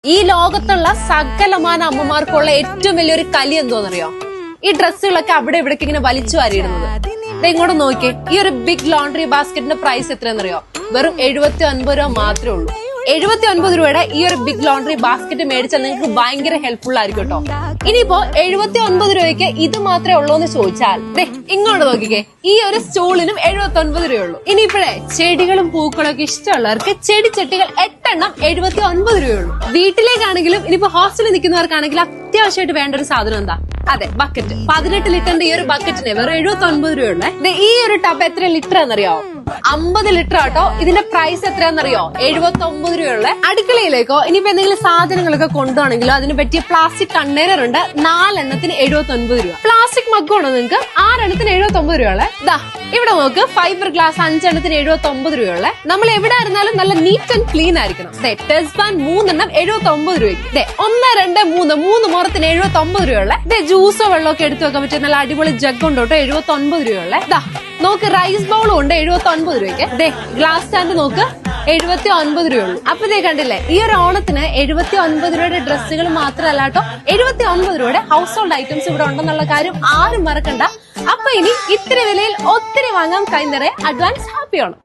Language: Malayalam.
ഈ ലോകത്തുള്ള സകലമാന അമ്മമാർക്കുള്ള ഏറ്റവും വലിയൊരു കലി എന്തോന്നറിയോ? ഈ ഡ്രസ്സുകളൊക്കെ അവിടെ ഇവിടേക്ക് ഇങ്ങനെ വലിച്ചു വാരിയിടുന്നത്. ഇങ്ങോട്ട് നോക്കിയേ, ഈ ഒരു ബിഗ് ലോണ്ടറി ബാസ്ക്കറ്റിന്റെ പ്രൈസ് എത്രയെന്നറിയോ? വെറും 79 രൂപ മാത്രമേ ഉള്ളൂ. 79 രൂപയുടെ ഈ ഒരു ബിഗ് ലോണ്ടറി ബാസ്ക്കറ്റ് മേടിച്ചാൽ നിങ്ങൾക്ക് ഭയങ്കര ഹെൽപ്ഫുൾ ആയിരിക്കും കേട്ടോ. ഇനിയിപ്പോ 79 രൂപയ്ക്ക് ഇത് മാത്രമേ ഉള്ളൂ എന്ന് ചോദിച്ചാൽ ഇങ്ങോട്ട് നോക്കിക്കേ, ഈ ഒരു സ്റ്റൂളിനും 79 രൂപയുള്ളൂ. ഇനിയിപ്പോഴേ ചെടികളും പൂക്കളും ഒക്കെ ഇഷ്ടമുള്ളവർക്ക് ചെടിച്ചട്ടികൾ 8 എണ്ണം 79 രൂപയുള്ളൂ. വീട്ടിലേക്കാണെങ്കിലും ഇനിയിപ്പോ ഹോസ്റ്റലിൽ നിൽക്കുന്നവർക്കാണെങ്കിലും അത്യാവശ്യമായിട്ട് വേണ്ട ഒരു സാധനം എന്താ? അതെ, ബക്കറ്റ്. 18 ലിറ്ററിന്റെ ഈ ഒരു ബക്കറ്റിന് വെറും 79 രൂപയുള്ളേ. ഈ ഒരു ടബ് എത്ര ലിറ്റർ എന്നറിയോ? 50 ലിറ്റർ ആട്ടോ. ഇതിന്റെ പ്രൈസ് എത്രയാണെന്നറിയോ? 79 രൂപയുള്ള. അടുക്കളയിലേക്കോ ഇനിയിപ്പോ എന്തെങ്കിലും സാധനങ്ങളൊക്കെ കൊണ്ടുപോകണമെങ്കിലോ അതിന് പറ്റിയ പ്ലാസ്റ്റിക് കണ്ടെയ്നർ ഉണ്ട്. 4 എണ്ണത്തിന് 79 രൂപ. പ്ലാസ്റ്റിക് മഗ്ഗാണോ നിങ്ങൾക്ക്? 6 എണ്ണത്തിന് 79 രൂപയുള്ള. ഇവിടെ നോക്ക്, ഫൈബർ ഗ്ലാസ് 5 എണ്ണത്തിന് 79 രൂപയുള്ള. നമ്മൾ എവിടെ ആയിരുന്നാലും നല്ല നീറ്റ് ആൻഡ് ക്ലീൻ ആയിരിക്കണം. ടെസ്പാൻ 3 എണ്ണം 79 രൂപയ്ക്ക്. 1, 2, 3 മുറത്തിന് 79 രൂപയുള്ള. ജ്യൂസോ വെള്ളമൊക്കെ എടുത്തു വെക്കാൻ പറ്റിയ നല്ല അടിപൊളി ജഗ് ഉണ്ട് കേട്ടോ, 79 രൂപയുള്ള. നോക്ക്, റൈസ് ബൗളും ഉണ്ട് 79 രൂപയ്ക്ക്. ഗ്ലാസ് സ്റ്റാൻഡ് നോക്ക്, 79 രൂപയുള്ളൂ. അപ്പൊ കണ്ടില്ലേ, ഈ ഒരു ഓണത്തിന് 79 രൂപയുടെ ഡ്രസ്സുകൾ മാത്രമല്ല കേട്ടോ, 79 രൂപയുടെ ഹൗസ് ഹോൾഡ് ഐറ്റംസ് ഇവിടെ ഉണ്ടെന്നുള്ള കാര്യം ആരും മറക്കണ്ട. അപ്പൊ ഇനി ഇത്തിരി വിലയിൽ ഒത്തിരി വാങ്ങാൻ കൈ നിറയെ അഡ്വാൻസ് ഹാപ്പി ആണ്.